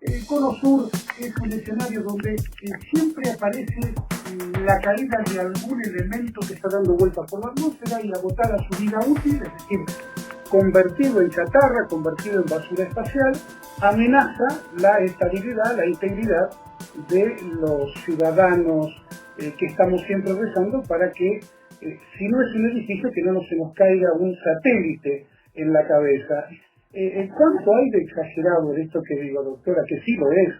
El Cono Sur es un escenario donde siempre aparece la caída de algún elemento que está dando vueltas por la atmósfera y agotada su vida útil, es decir, convertido en chatarra, convertido en basura espacial, amenaza la estabilidad, la integridad de los ciudadanos que estamos siempre rezando para que, si no es un edificio, que no se nos caiga un satélite en la cabeza. ¿Cuánto hay de exagerado en esto que digo, doctora? Que sí lo es.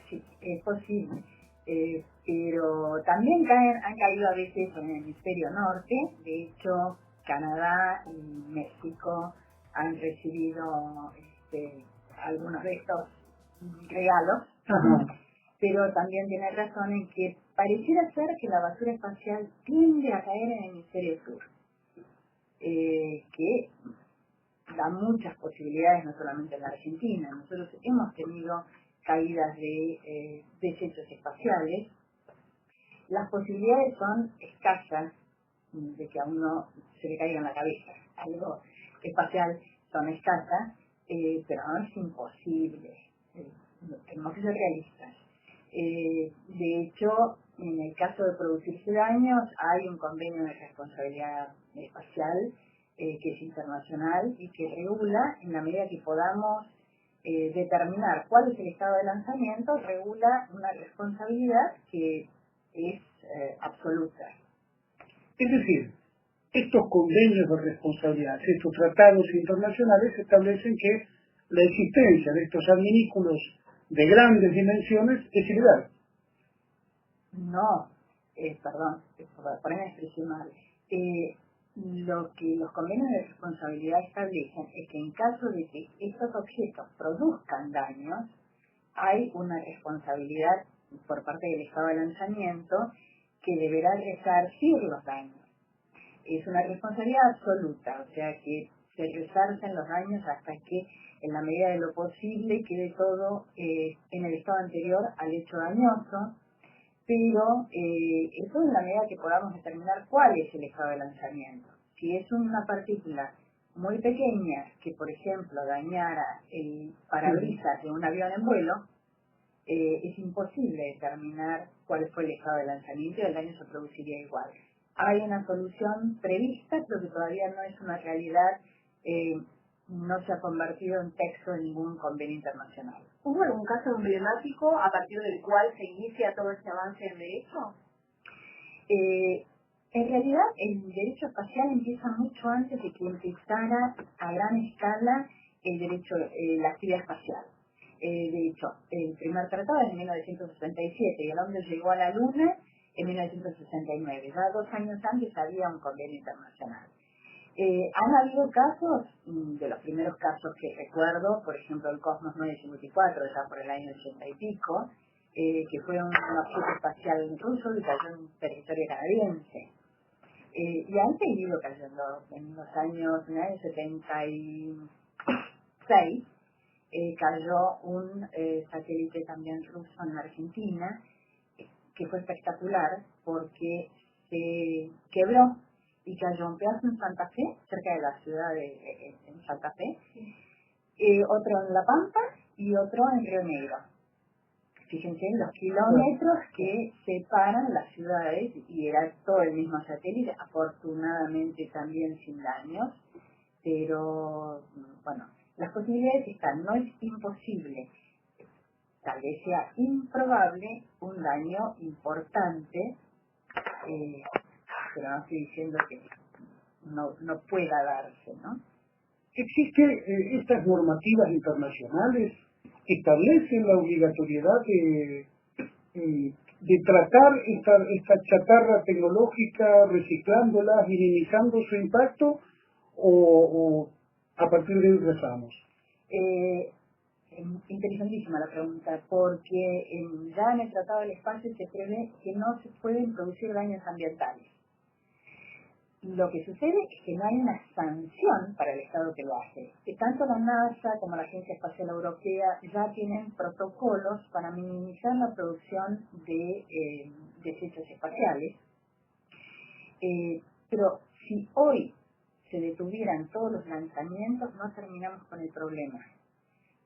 Sí, es posible. Pero también han caído a veces en el hemisferio norte. De hecho, Canadá y México han recibido algunos de estos regalos. Ajá. Pero también tiene razón en que pareciera ser que la basura espacial tiende a caer en el hemisferio sur. Que da muchas posibilidades, no solamente en la Argentina. Nosotros hemos tenido caídas de desechos espaciales. Las posibilidades son escasas de que a uno se le caiga en la cabeza algo espacial, son escasas, pero no es imposible. Tenemos que ser realistas. De hecho, en el caso de producirse daños, hay un convenio de responsabilidad espacial que es internacional y que regula, en la medida que podamos determinar cuál es el estado de lanzamiento, regula una responsabilidad que es absoluta. Es decir, estos convenios de responsabilidad, estos tratados internacionales establecen que la existencia de estos adminículos de grandes dimensiones es ilegal. No, perdón, por ahí me expresé mal. Lo que los convenios de responsabilidad establecen es que en caso de que estos objetos produzcan daños, hay una responsabilidad por parte del estado de lanzamiento que deberá resarcir los daños. Es una responsabilidad absoluta, o sea que se resarcen los daños hasta que, en la medida de lo posible, quede todo en el estado anterior al hecho dañoso, pero eso en la medida que podamos determinar cuál es el estado de lanzamiento. Si es una partícula muy pequeña que, por ejemplo, dañara el parabrisas de un avión en vuelo, es imposible determinar cuál fue el estado de lanzamiento y el daño se produciría igual. Hay una solución prevista, pero que todavía no es una realidad, no se ha convertido en texto en ningún convenio internacional. ¿Hubo algún caso emblemático a partir del cual se inicia todo este avance en derecho? En realidad, el derecho espacial empieza mucho antes de que empezara a gran escala el derecho, la actividad espacial. De hecho, el primer tratado es de 1967 y el hombre llegó a la Luna en 1969. Ya 2 años antes había un convenio internacional. Han habido casos, de los primeros casos que recuerdo, por ejemplo el Cosmos 954, ya por el año 80 y pico, que fue un objeto espacial ruso y cayó en territorio canadiense. Y han seguido cayendo en los años 76, cayó un satélite también ruso en la Argentina, que fue espectacular porque se quebró y cayó un pedazo en Santa Fe, cerca de la ciudad de Santa Fe, otro en La Pampa y otro en Río Negro. Fíjense en los kilómetros que separan las ciudades y era todo el mismo satélite, afortunadamente también sin daños, pero bueno, las posibilidades están, no es imposible, tal vez sea improbable un daño importante, pero no estoy diciendo que no pueda darse, ¿no? ¿Existen estas normativas internacionales que establecen la obligatoriedad de tratar esta chatarra tecnológica, reciclándola, minimizando su impacto, o a partir de ahí rezamos? Interesantísima la pregunta, porque ya en el Tratado del Espacio se prevé que no se pueden producir daños ambientales. Lo que sucede es que no hay una sanción para el Estado que lo hace. Que tanto la NASA como la Agencia Espacial Europea ya tienen protocolos para minimizar la producción de desechos espaciales. Pero si hoy se detuvieran todos los lanzamientos, no terminamos con el problema.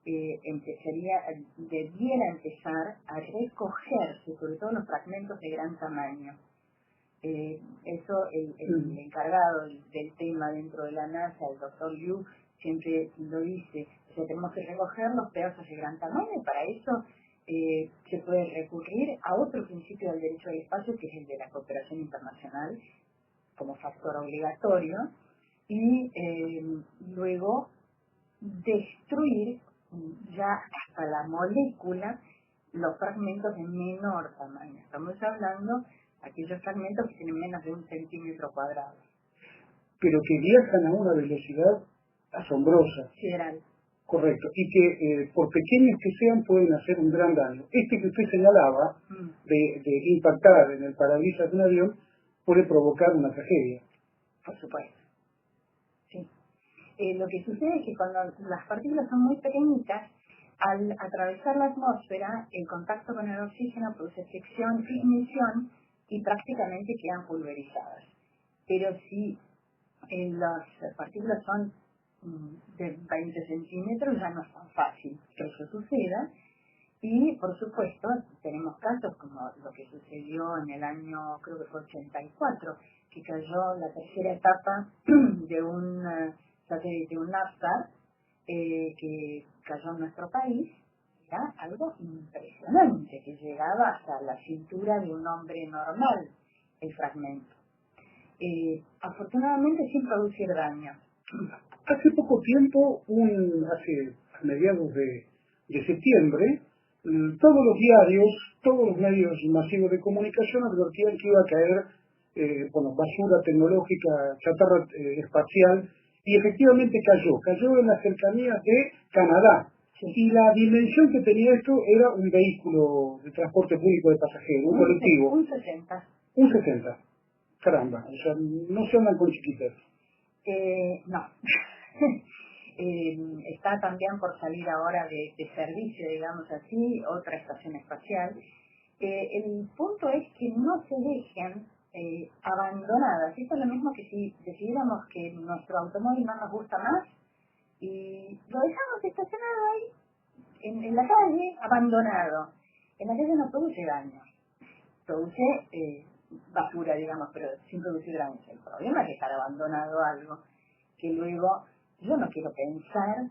debiera empezar a recogerse, sobre todo los fragmentos de gran tamaño. Eso el encargado del tema dentro de la NASA, el doctor Liu, siempre lo dice. O sea, tenemos que recoger los pedazos de gran tamaño y para eso se puede recurrir a otro principio del derecho al espacio, que es el de la cooperación internacional, como factor obligatorio, y luego destruir ya hasta la molécula los fragmentos de menor tamaño. Estamos hablando de aquellos fragmentos que tienen menos de 1 centímetro cuadrado. Pero que viajan a una velocidad asombrosa. Sideral. Correcto. Y que por pequeños que sean pueden hacer un gran daño. Este que usted señalaba, de impactar en el parabrisas de un avión, puede provocar una tragedia. Por supuesto. Sí. Lo que sucede es que cuando las partículas son muy pequeñitas, al atravesar la atmósfera, el contacto con el oxígeno produce fricción, ignición y prácticamente quedan pulverizadas. Pero si las partículas son de 20 centímetros, ya no es tan fácil que eso suceda. Y, por supuesto, tenemos casos como lo que sucedió en el año, creo que fue 84, que cayó la tercera etapa de un satélite, un NavSat, que cayó en nuestro país. Era algo impresionante, que llegaba hasta la cintura de un hombre normal, el fragmento. Afortunadamente sin producir daño. Hace poco tiempo, a mediados de septiembre, todos los diarios, todos los medios masivos de comunicación advertían que iba a caer basura tecnológica, chatarra espacial, y efectivamente cayó en las cercanías de Canadá. Sí. Y la dimensión que tenía esto era un vehículo de transporte público de pasajeros, un colectivo. Un 60. Un 60. Caramba, o sea, no se andan con chiquitas. No. Está también por salir ahora de servicio, digamos así, otra estación espacial. El punto es que no se dejen abandonadas. Esto es lo mismo que si decidiéramos que nuestro automóvil no nos gusta más y lo dejamos estacionado ahí, en la calle, abandonado. En la calle no produce daño, produce basura, digamos, pero sin producir daño. El problema es dejar abandonado algo que luego yo no quiero pensar,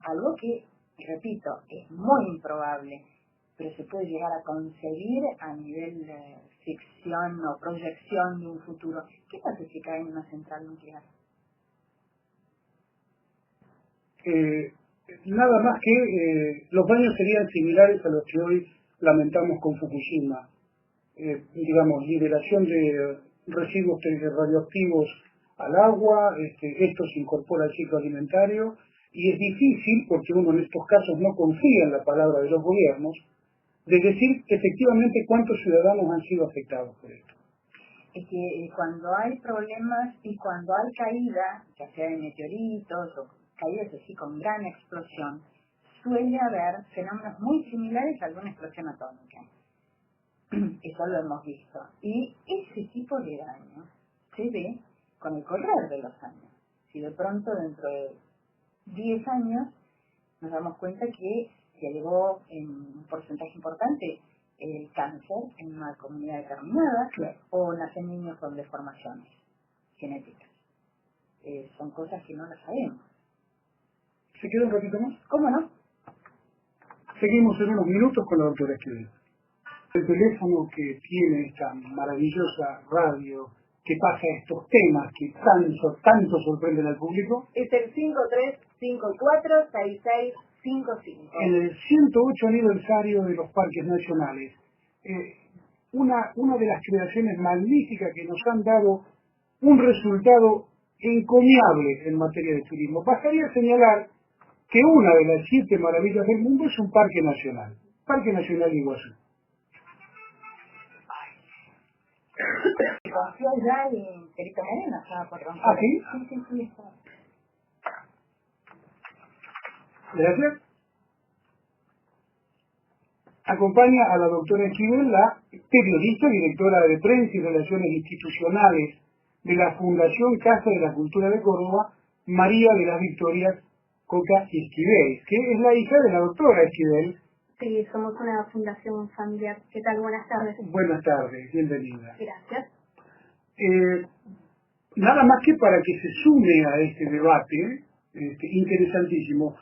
algo que, repito, es muy improbable, pero se puede llegar a conseguir a nivel de ficción o proyección de un futuro. ¿Qué pasa si cae en una central nuclear? Nada más que los daños serían similares a los que hoy lamentamos con Fukushima. Digamos, liberación de residuos radioactivos al agua, esto se incorpora al ciclo alimentario, y es difícil, porque uno en estos casos no confía en la palabra de los gobiernos, de decir efectivamente cuántos ciudadanos han sido afectados por esto. Es que cuando hay problemas y cuando hay caída, ya sea de meteoritos o caídas así con gran explosión, suele haber fenómenos muy similares a alguna explosión atómica. Eso lo hemos visto. Y ese tipo de daño se ve con el correr de los años. Si de pronto dentro de 10 años nos damos cuenta que se elevó en un porcentaje importante el cáncer en una comunidad determinada, claro, o nacen niños con deformaciones genéticas. Son cosas que no las sabemos. ¿Se queda un ratito más? ¿Cómo no? Seguimos en unos minutos con la doctora Esquivel. El teléfono que tiene esta maravillosa radio que pasa estos temas que tanto sorprenden al público es el 5354-6655. En el 108 aniversario de los parques nacionales, una de las creaciones magníficas que nos han dado un resultado encomiable en materia de turismo. Bastaría señalar que una de las 7 maravillas del mundo es un parque nacional, Parque Nacional de Iguazú. Conoció ya el Perito Moreno, estaba por romper. ¿Ah, sí? Sí, está. Gracias. Acompaña a la doctora Esquivel, la periodista, directora de Prensa y Relaciones Institucionales de la Fundación Casa de la Cultura de Córdoba, María de las Victorias Coca Esquivel, que es la hija de la doctora Esquivel. Sí, somos una fundación familiar. ¿Qué tal? Buenas tardes. Buenas tardes, bienvenida. Gracias. Nada más que para que se sume a este debate, interesantísimo,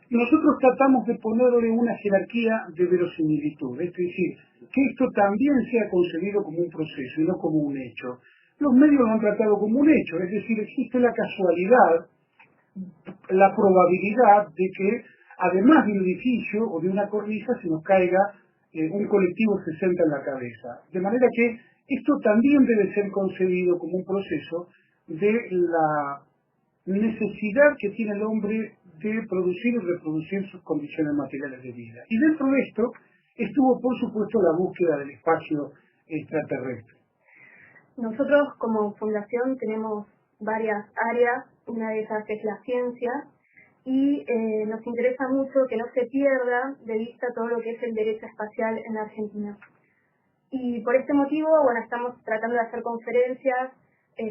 nosotros tratamos de ponerle una jerarquía de verosimilitud, es decir, que esto también sea concebido como un proceso y no como un hecho. Los medios lo han tratado como un hecho, es decir, existe la casualidad, la probabilidad de que, además de un edificio o de una cornisa, se nos caiga un colectivo 60 en la cabeza. De manera que esto también debe ser concebido como un proceso de la necesidad que tiene el hombre de producir y reproducir sus condiciones materiales de vida. Y dentro de esto estuvo, por supuesto, la búsqueda del espacio extraterrestre. Nosotros como fundación tenemos varias áreas, una de ellas es la ciencia, y nos interesa mucho que no se pierda de vista todo lo que es el derecho espacial en la Argentina. Y por este motivo, bueno, estamos tratando de hacer conferencias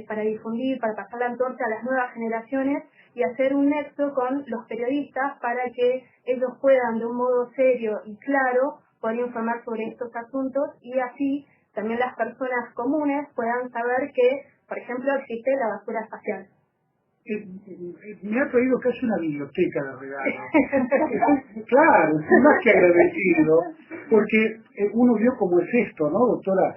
para difundir, para pasar la antorcha a las nuevas generaciones y hacer un nexo con los periodistas para que ellos puedan de un modo serio y claro poder informar sobre estos asuntos y así también las personas comunes puedan saber que, por ejemplo, existe la basura espacial. Me ha traído casi una biblioteca de regalo. Claro, estoy más que agradecido, porque uno vio cómo es esto, ¿no, doctora?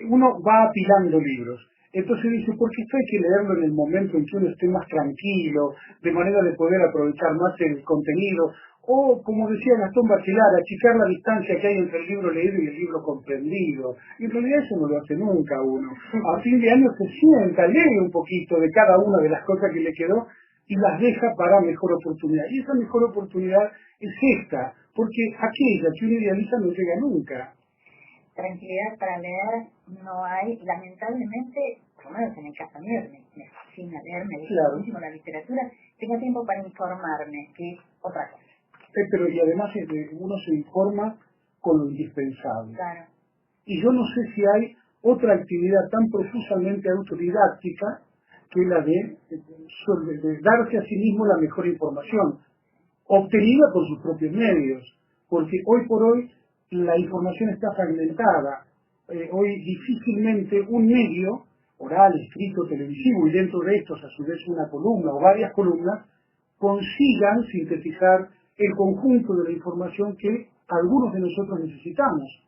Uno va apilando libros. Entonces dice, porque esto hay que leerlo en el momento en que uno esté más tranquilo, de manera de poder aprovechar más el contenido, o, como decía Gastón Bachelard, achicar la distancia que hay entre el libro leído y el libro comprendido. Y en realidad eso no lo hace nunca uno. A fin de año se sienta, lee un poquito de cada una de las cosas que le quedó y las deja para mejor oportunidad. Y esa mejor oportunidad es esta, porque aquella que uno idealiza no llega nunca. Tranquilidad para leer no hay, lamentablemente, por lo menos en el caso mío, me fascina leer, me gusta muchísimo la literatura, tengo tiempo para informarme, que es otra cosa. Pero y además uno se informa con lo indispensable. Claro. Y yo no sé si hay otra actividad tan profusamente autodidáctica que la de darse a sí mismo la mejor información, obtenida por sus propios medios, porque hoy por hoy la información está fragmentada. Hoy difícilmente un medio, oral, escrito, televisivo, y dentro de estos a su vez una columna o varias columnas, consigan sintetizar el conjunto de la información que algunos de nosotros necesitamos.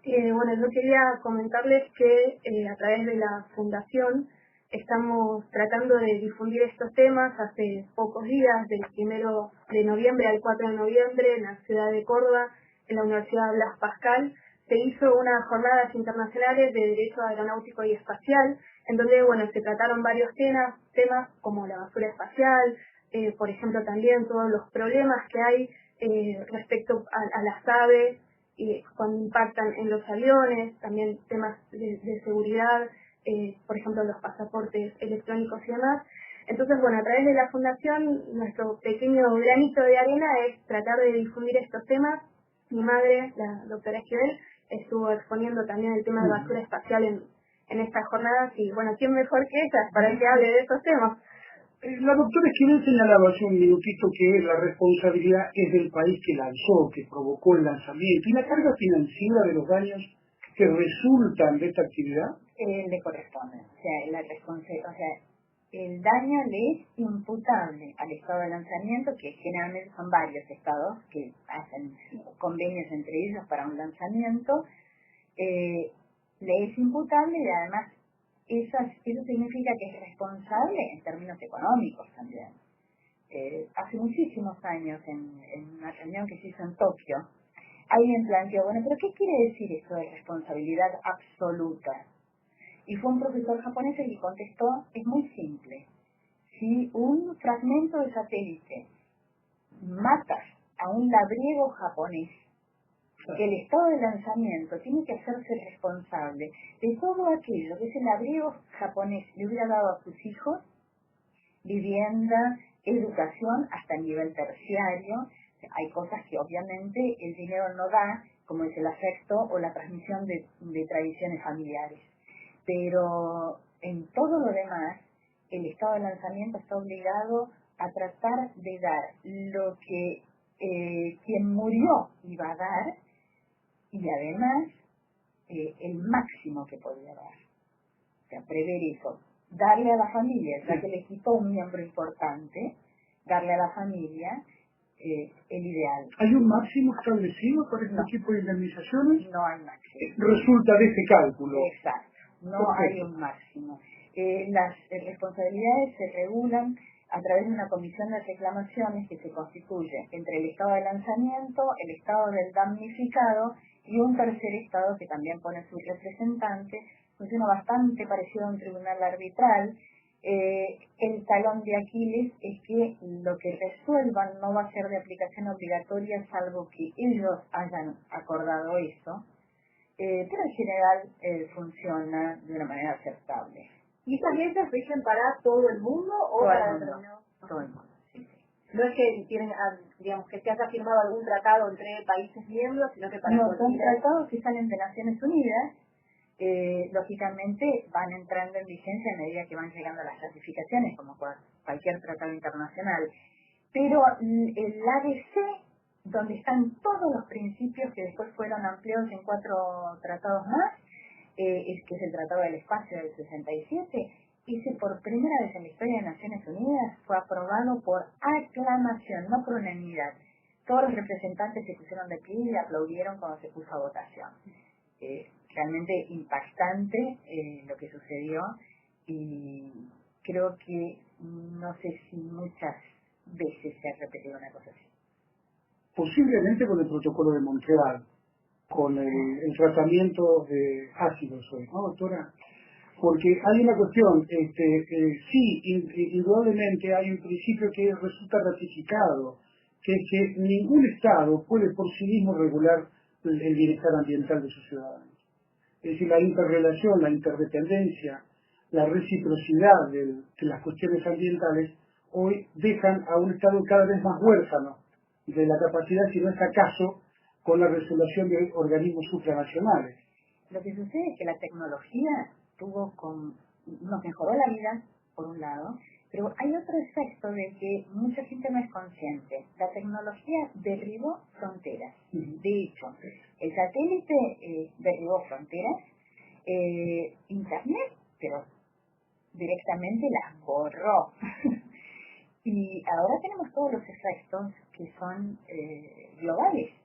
Bueno, yo quería comentarles que a través de la Fundación estamos tratando de difundir estos temas. Hace pocos días, del 1 de noviembre al 4 de noviembre, en la ciudad de Córdoba, en la Universidad Blas Pascal, se hizo unas jornadas internacionales de derecho aeronáutico y espacial, en donde bueno, se trataron varios temas como la basura espacial, por ejemplo también todos los problemas que hay respecto a las aves, y cuando impactan en los aviones, también temas de seguridad, por ejemplo los pasaportes electrónicos y demás. Entonces, bueno, a través de la Fundación, nuestro pequeño granito de arena es tratar de difundir estos temas. Mi madre, la doctora Esquivel, estuvo exponiendo también el tema de basura espacial en estas jornadas y, bueno, ¿quién mejor que ella para que hable de estos temas? La doctora Esquivel señalaba hace un minutito que la responsabilidad es del país que lanzó, que provocó el lanzamiento. ¿Y la carga financiera de los daños que resultan de esta actividad? Le corresponde. O sea, el daño le es imputable al estado de lanzamiento, que generalmente son varios estados que hacen convenios entre ellos para un lanzamiento. Le es imputable y además eso significa que es responsable en términos económicos también. Hace muchísimos años, en una reunión que se hizo en Tokio, alguien planteó, bueno, pero ¿qué quiere decir esto de responsabilidad absoluta? Y fue un profesor japonés el que contestó, es muy simple. Si un fragmento de satélite mata a un labriego japonés, el estado de lanzamiento tiene que hacerse responsable de todo aquello que ese labriego japonés le hubiera dado a sus hijos, vivienda, educación, hasta el nivel terciario. Hay cosas que obviamente el dinero no da, como es el afecto o la transmisión de tradiciones familiares. Pero en todo lo demás, el estado de lanzamiento está obligado a tratar de dar lo que quien murió iba a dar y además el máximo que podía dar. O sea, prever eso, darle a la familia, ya que le quitó un miembro importante, darle a la familia el ideal. ¿Hay un máximo establecido para este tipo de indemnizaciones? No hay máximo. Resulta de este cálculo. Exacto, no hay un máximo. Las responsabilidades se regulan a través de una comisión de reclamaciones que se constituye entre el estado de lanzamiento, el estado del damnificado y un tercer estado que también pone su representante. Funciona bastante parecido a un tribunal arbitral. El talón de Aquiles es que lo que resuelvan no va a ser de aplicación obligatoria salvo que ellos hayan acordado eso, pero en general funciona de una manera aceptable. ¿Y estas leyes rigen para todo el mundo o Todo para el mundo. determinados? Todo el mundo, sí. No es que tienen, digamos, que se haya firmado algún tratado entre países miembros, sino que para No, son cualquiera. tratados que salen de Naciones Unidas, lógicamente van entrando en vigencia a medida que van llegando las ratificaciones, como cualquier tratado internacional. Pero el ABC, donde están todos los principios que después fueron ampliados en 4 tratados más, que es el Tratado del Espacio del 67, ese por primera vez en la historia de Naciones Unidas fue aprobado por aclamación, no por unanimidad. Todos los representantes se pusieron de pie y aplaudieron cuando se puso a votación. Realmente impactante lo que sucedió y creo que no sé si muchas veces se ha repetido una cosa así. Posiblemente con el protocolo de Montreal, con el tratamiento de ácidos hoy, ¿no, doctora? Porque hay una cuestión, sí, indudablemente hay un principio que resulta ratificado, que es que ningún Estado puede por sí mismo regular el bienestar ambiental de sus ciudadanos. Es decir, la interrelación, la interdependencia, la reciprocidad de las cuestiones ambientales hoy dejan a un Estado cada vez más huérfano de la capacidad, si no es acaso, con la resolución de organismos supranacionales. Lo que sucede es que la tecnología nos mejoró la vida, por un lado, pero hay otro efecto de que mucha gente no es consciente. La tecnología derribó fronteras. De hecho, el satélite derribó fronteras, Internet, pero directamente las borró. Y ahora tenemos todos los efectos que son globales.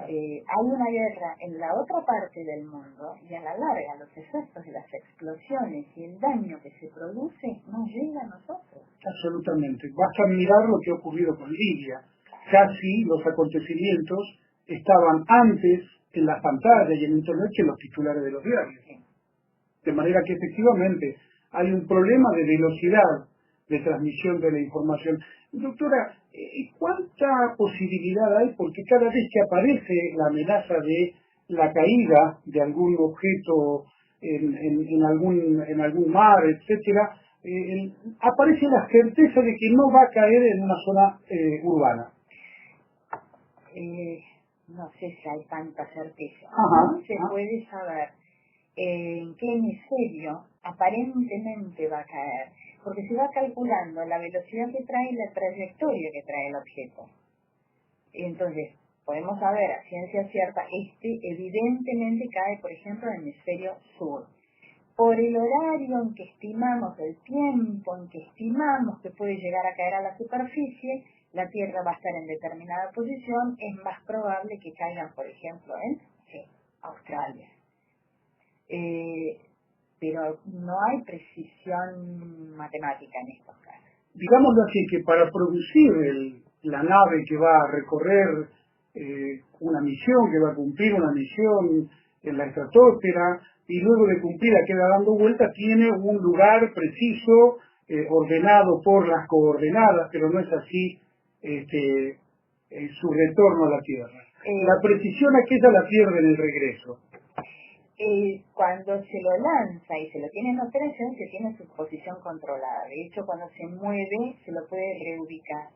Hay una guerra en la otra parte del mundo y a la larga los efectos de las explosiones y el daño que se produce no llega a nosotros. Absolutamente. Basta mirar lo que ha ocurrido con Libia. Casi los acontecimientos estaban antes en las pantallas y en Internet que en los titulares de los diarios. Sí. De manera que efectivamente hay un problema de velocidad de transmisión de la información. Doctora, ¿cuánta posibilidad hay? Porque cada vez que aparece la amenaza de la caída de algún objeto en algún mar, etcétera, aparece la certeza de que no va a caer en una zona urbana. No sé si hay tanta certeza. Ajá, Se puede saber en qué hemisferio aparentemente va a caer, porque se va calculando la velocidad que trae y la trayectoria que trae el objeto. Y entonces, podemos saber a ciencia cierta, evidentemente cae, por ejemplo, en el hemisferio sur. Por el horario en que estimamos, el tiempo en que estimamos que puede llegar a caer a la superficie, la Tierra va a estar en determinada posición, es más probable que caigan, por ejemplo, en Australia. Pero no hay precisión matemática en estos casos. Digámoslo así, que para producir la nave que va a recorrer una misión, que va a cumplir una misión en la estratosfera, y luego de cumplirla queda dando vueltas, tiene un lugar preciso, ordenado por las coordenadas, pero no es así su retorno a la Tierra. La precisión aquella la pierde en el regreso. Cuando se lo lanza y se lo tiene en operación, se tiene su posición controlada. De hecho, cuando se mueve, se lo puede reubicar.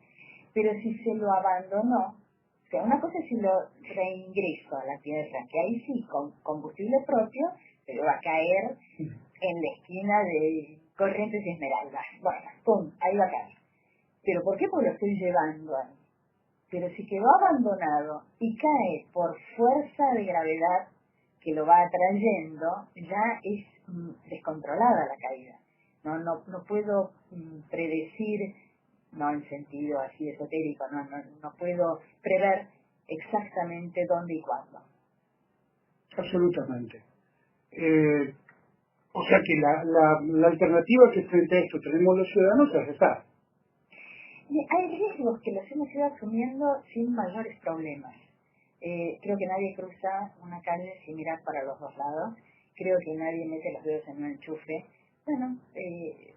Pero si se lo abandonó, o sea, una cosa es si lo reingreso a la Tierra, que ahí sí, con combustible propio, pero va a caer en la esquina de Corrientes y Esmeraldas. Bueno, ¡pum!, ahí va a caer. ¿Pero por qué? Porque lo estoy llevando ahí. Pero si quedó abandonado y cae por fuerza de gravedad que lo va atrayendo, ya es descontrolada la caída. No puedo predecir, no en sentido así esotérico, no puedo prever exactamente dónde y cuándo. Absolutamente. O sea que la alternativa que frente a esto tenemos los ciudadanos es rezar. Hay riesgos que los hemos ido asumiendo sin mayores problemas. Creo que nadie cruza una calle sin mirar para los dos lados. Creo que nadie mete los dedos en un enchufe. Bueno,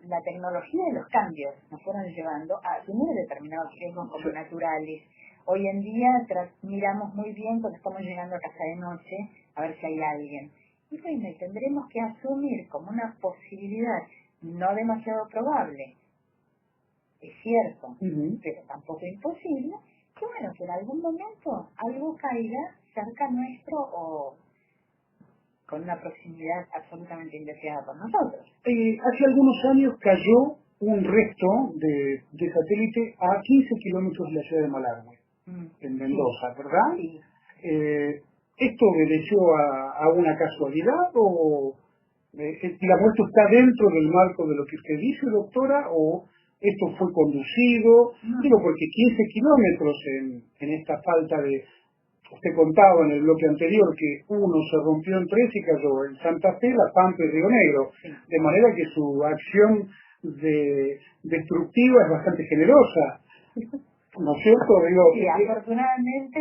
la tecnología y los cambios nos fueron llevando a asumir determinados riesgos como naturales. Hoy en día miramos muy bien cuando estamos llegando a casa de noche a ver si hay alguien. Y bueno, tendremos que asumir como una posibilidad no demasiado probable, es cierto, pero tampoco imposible, que bueno, que en algún momento algo caiga cerca nuestro o con una proximidad absolutamente indeseada por nosotros. Hace algunos años cayó un resto de satélite a 15 kilómetros de la ciudad de Malargüe, en Mendoza, sí, ¿verdad? Sí. ¿Esto obedeció a una casualidad o digamos, esto está dentro del marco de lo que usted dice, doctora, o esto fue conducido? Digo, porque 15 kilómetros en esta falta de... Usted contaba en el bloque anterior que uno se rompió en tres y cayó en Santa Fe, La Pampa y Río Negro, de manera que su acción destructiva es bastante generosa, ¿no es cierto? Digo, sí, afortunadamente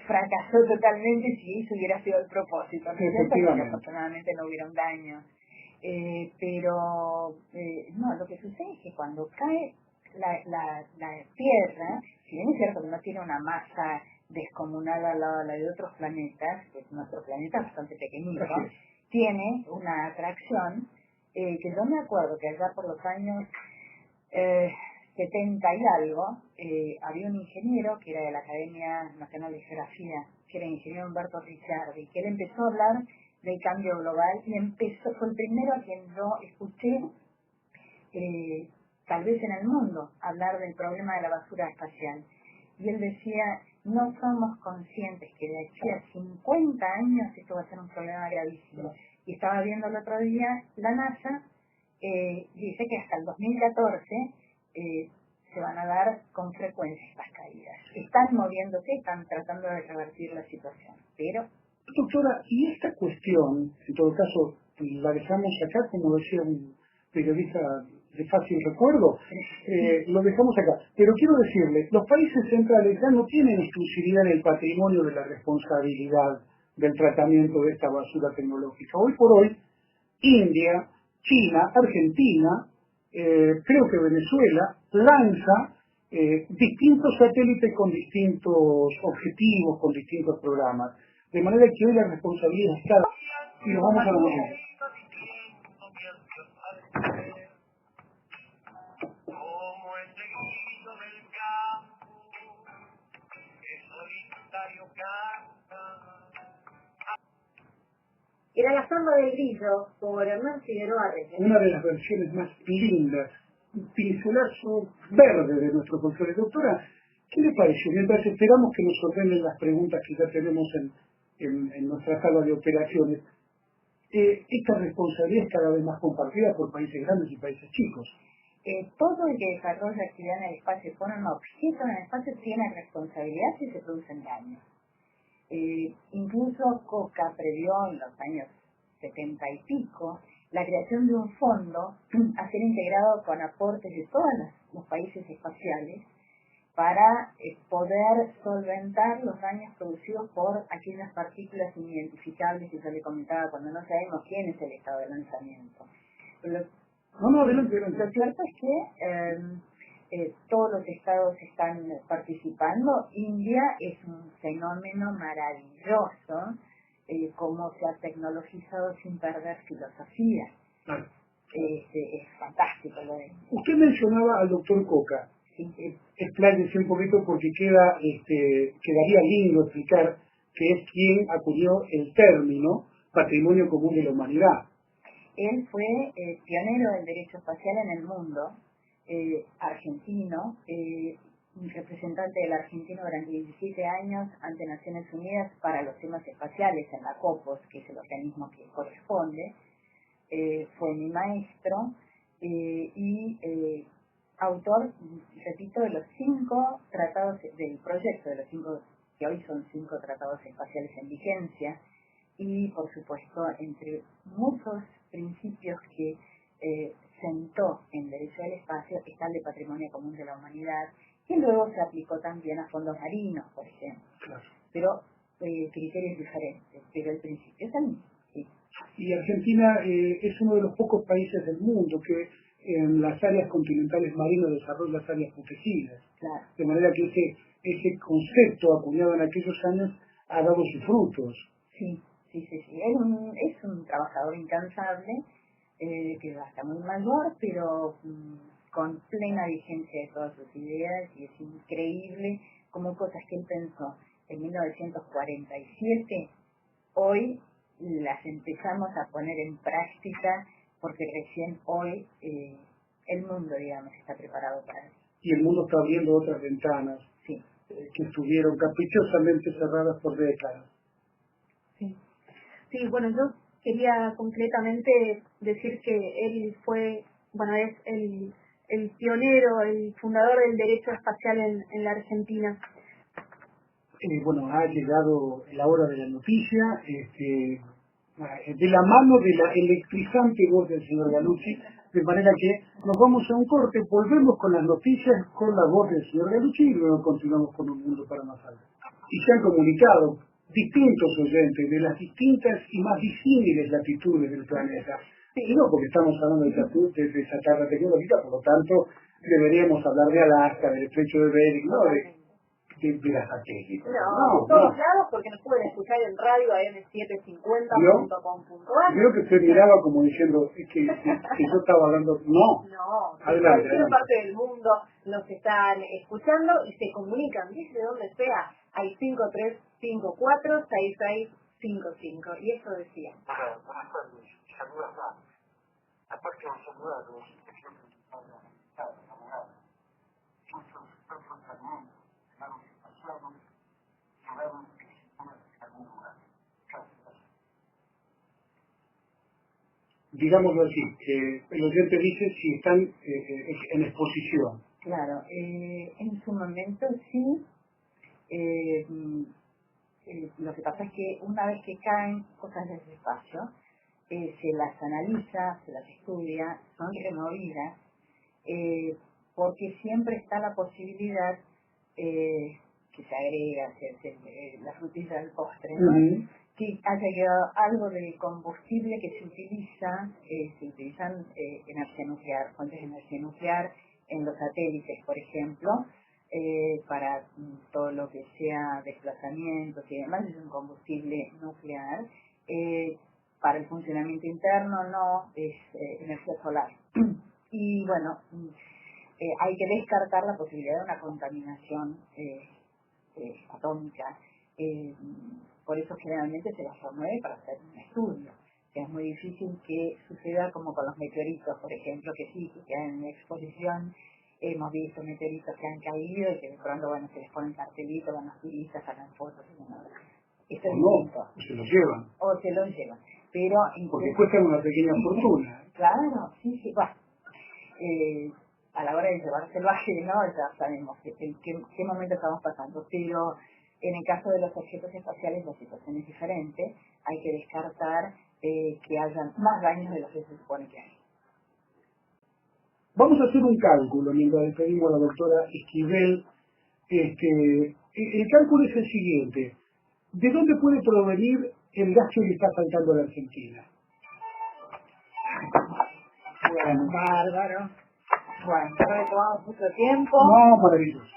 fracasó totalmente si eso hubiera sido el propósito, ¿no es cierto? Porque afortunadamente no hubieron daños. Pero no, lo que sucede es que cuando cae la Tierra, si bien es cierto que no tiene una masa descomunal al lado de la de otros planetas, pues nuestro planeta es bastante pequeñito, tiene una atracción que yo me acuerdo que allá por los años 70 y algo, había un ingeniero que era de la Academia Nacional de Geografía, que era el ingeniero Humberto Ricciardi, que él empezó a hablar del cambio global y fue el primero a quien yo escuché, tal vez en el mundo, hablar del problema de la basura espacial. Y él decía, no somos conscientes que de aquí a 50 años esto va a ser un problema gravísimo. Y estaba viendo el otro día, la NASA dice que hasta el 2014 se van a dar con frecuencia estas caídas. Están moviéndose, están tratando de revertir la situación, pero... Doctora, y esta cuestión, en todo caso, la dejamos acá, como decía un periodista de fácil recuerdo, lo dejamos acá. Pero quiero decirle, los países centrales ya no tienen exclusividad en el patrimonio de la responsabilidad del tratamiento de esta basura tecnológica. Hoy por hoy, India, China, Argentina, creo que Venezuela, lanza distintos satélites con distintos objetivos, con distintos programas. De manera que hoy la responsabilidad está... Y nos vamos a la música. Era La Samba del Grillo, por Hernán Figueroa Reyes. Una de las versiones más lindas, un pincelazo verde de nuestro folclore. Doctora, ¿qué le pareció? Mientras esperamos que nos ordenen las preguntas que ya tenemos en nuestra sala de operaciones, esta responsabilidad es cada vez más compartida por países grandes y países chicos. Todo el que desarrolla actividad en el espacio y pone un objeto en el espacio tiene responsabilidad si se producen daños. Incluso Coca previó en los años 70 y pico la creación de un fondo a ser integrado con aportes de todos los países espaciales para poder solventar los daños producidos por aquellas partículas inidentificables que yo le comentaba cuando no sabemos quién es el estado de lanzamiento. Adelante. Lo cierto es que todos los estados están participando. India es un fenómeno maravilloso, cómo se ha tecnologizado sin perder filosofía. Claro. Es fantástico lo de India. Usted mencionaba al doctor Coca. Expláyese un poquito porque quedaría lindo explicar que es quien acudió el término Patrimonio Común de la Humanidad. Él fue pionero del derecho espacial en el mundo. argentino, representante del argentino durante 17 años ante Naciones Unidas para los temas espaciales en la COPOS, que es el organismo que corresponde. Fue mi maestro y autor, repito, de los 5 tratados del proyecto, de los 5 que hoy son 5 tratados espaciales en vigencia, y por supuesto entre muchos principios que sentó en derecho al espacio está el de patrimonio común de la humanidad, que luego se aplicó también a fondos marinos, por ejemplo. Claro. Pero criterios diferentes, pero el principio es el mismo. Sí. Y Argentina es uno de los pocos países del mundo que en las áreas continentales marinas desarrolla las áreas protegidas. Claro. De manera que ese concepto acuñado en aquellos años ha dado sus frutos. Sí. Es un trabajador incansable, que va hasta muy mayor, pero con plena vigencia de todas sus ideas, y es increíble cómo cosas que él pensó en 1947, hoy las empezamos a poner en práctica, porque recién hoy el mundo, digamos, está preparado para eso. Y el mundo está abriendo otras ventanas, sí, que estuvieron caprichosamente cerradas por décadas. Sí, bueno, yo quería completamente decir que él fue, bueno, es el pionero, el fundador del derecho espacial en la Argentina. Bueno, ha llegado la hora de la noticia, de la mano de la electrizante voz del señor Gallucci, de manera que nos vamos a un corte, volvemos con las noticias con la voz del señor Gallucci y luego continuamos con Un Mundo para Más Alto. Y se han comunicado distintos oyentes de las distintas y más disímiles latitudes del planeta. Y no porque estamos hablando de chatarra tecnológica, por lo tanto deberíamos hablar de Alaska, del estrecho de Bering, no de las satélites. No, todos lados, porque nos pueden escuchar en radio am750.com.ar. Creo que usted miraba como diciendo que yo estaba hablando. No, de cualquier parte del mundo nos están escuchando y se comunican desde donde sea al 5354-6655. Y eso decía. Buenas tardes, saludos a aparte de saludar a los que siempre están abogados, muchos expertos también, claro, pasaron, llegaron que se puedan en algún lugar. Digámoslo así, el oyente dice si están en exposición. Claro, en su momento sí. Lo que pasa es que una vez que caen cosas del espacio, se las analiza, se las estudia, son removidas, porque siempre está la posibilidad que se agrega, la frutilla del postre, ¿no? Que haya quedado algo de combustible que se utilizan energía nuclear, fuentes de energía nuclear en los satélites, por ejemplo, para todo lo que sea desplazamientos y demás, es un combustible nuclear. Para el funcionamiento interno no, es energía solar. Y bueno, hay que descartar la posibilidad de una contaminación atómica. Por eso generalmente se las remueve para hacer un estudio. Es muy difícil que suceda como con los meteoritos, por ejemplo, que sí, que quedan en exposición. Hemos visto meteoritos que han caído y que de pronto, bueno, se les ponen cartelitos, van los turistas, sacan fotos y demás. Esto es distinto. O se los llevan. O se los llevan. Pero porque cuestan una pequeña fortuna. Claro, sí, bueno. A la hora de llevárselo ajeno, ya sabemos en qué momento estamos pasando. Pero en el caso de los objetos espaciales la situación es diferente. Hay que descartar que hayan más daños de los que se supone que hay. Vamos a hacer un cálculo mientras despedimos a la doctora Esquivel. El cálculo es el siguiente. ¿De dónde puede provenir el gas que le está faltando a la Argentina? Bueno, bárbaro. Bueno, no le tomamos mucho tiempo. No, maravilloso.